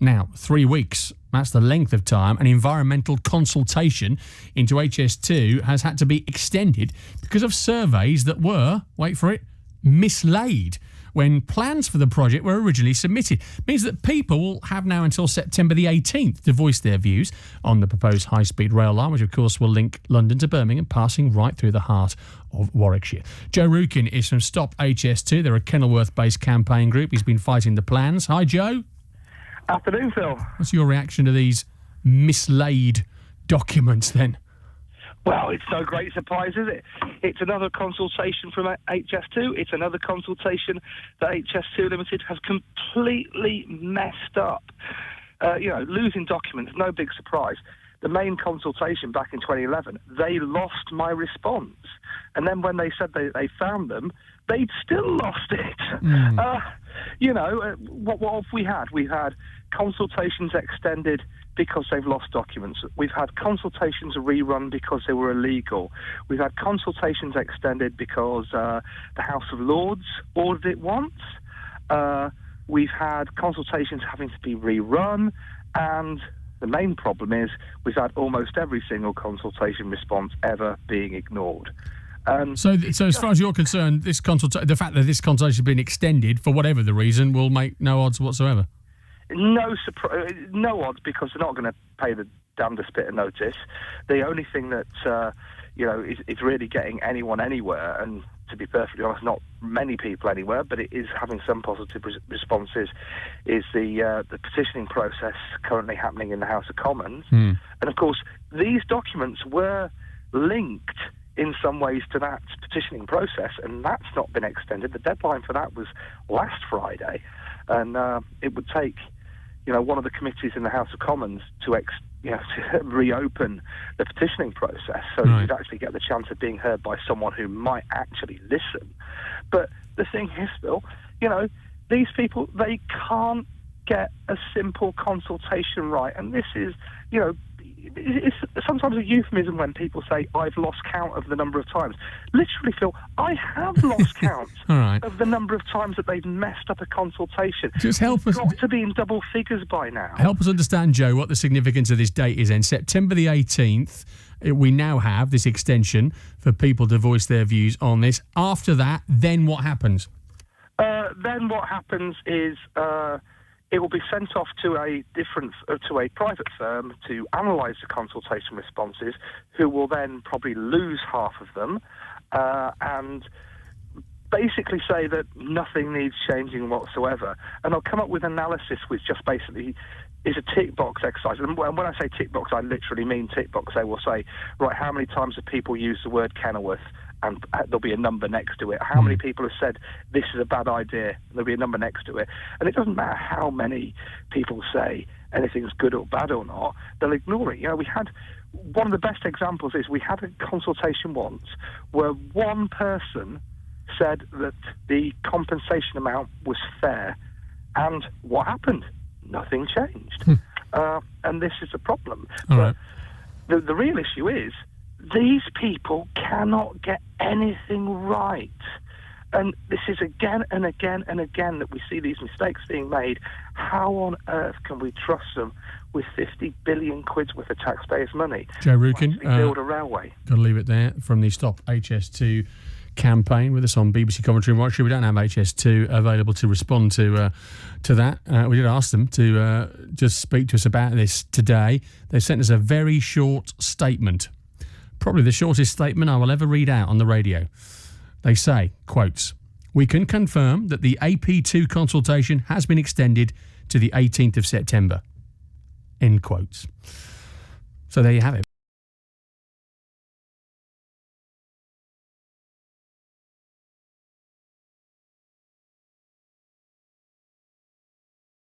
Now, 3 weeks, that's the length of time an environmental consultation into HS2 has had to be extended because of surveys that were, wait for it, mislaid when plans for the project were originally submitted. It means that people will have now until September the 18th to voice their views on the proposed high-speed rail line, which of course will link London to Birmingham, passing right through the heart of Warwickshire. Joe Rukin is from Stop HS2. They're a Kenilworth-based campaign group. He's been fighting the plans. Hi, Joe. Afternoon, Phil. What's your reaction to these mislaid documents then? Well, it's no great surprise, is it? It's another consultation from HS2. It's another consultation that HS2 Ltd has completely messed up. Losing documents, no big surprise. The main consultation back in 2011, they lost my response. And then when they said they found them, they'd still lost it. What have we had? We've had consultations extended because they've lost documents. We've had consultations rerun because they were illegal. We've had consultations extended because the House of Lords ordered it once. We've had consultations having to be rerun, and the main problem is we've had almost every single consultation response ever being ignored. So as far as you're concerned, the fact that this consultation has been extended for whatever the reason will make no odds whatsoever? No odds, because they're not going to pay the damnedest bit of notice. The only thing that is really getting anyone anywhere, and to be perfectly honest, not many people anywhere, but it is having some positive responses, is the petitioning process currently happening in the House of Commons. And of course, these documents were linked in some ways to that petitioning process, and that's not been extended. The deadline for that was last Friday, and it would take one of the committees in the House of Commons to reopen the petitioning process so you'd actually get the chance of being heard by someone who might actually listen. But the thing is, Phil, these people, they can't get a simple consultation right, and this is, it's sometimes a euphemism when people say, I've lost count of the number of times. Literally, Phil, I have lost count of the number of times that they've messed up a consultation. Just help us. It's got to be in double figures by now. Help us understand, Joe, what the significance of this date is. And September the 18th, we now have this extension for people to voice their views on this. After that, then what happens? Then what happens is it will be sent off to a private firm to analyse the consultation responses, who will then probably lose half of them and basically say that nothing needs changing whatsoever. And they'll come up with analysis which just basically is a tick box exercise. And when I say tick box, I literally mean tick box. They will say, right, how many times have people used the word Kenilworth? And there'll be a number next to it. How many people have said this is a bad idea? There'll be a number next to it. And it doesn't matter how many people say anything's good or bad or not, they'll ignore it. We had one of the best examples is we had a consultation once where one person said that the compensation amount was fair. And what happened? Nothing changed. And this is a problem. But the real issue is these people cannot get anything right. And this is again and again and again that we see these mistakes being made. How on earth can we trust them with 50 billion quid's worth of taxpayers' money? Joe Rukin, build a railway. Got to leave it there from the Stop HS2 campaign with us on BBC Coventry and Warwickshire. We don't have HS2 available to respond to that. We did ask them to just speak to us about this today. They sent us a very short statement. Probably the shortest statement I will ever read out on the radio. They say, quotes, "We can confirm that the AP2 consultation has been extended to the 18th of September." End quotes. So there you have it.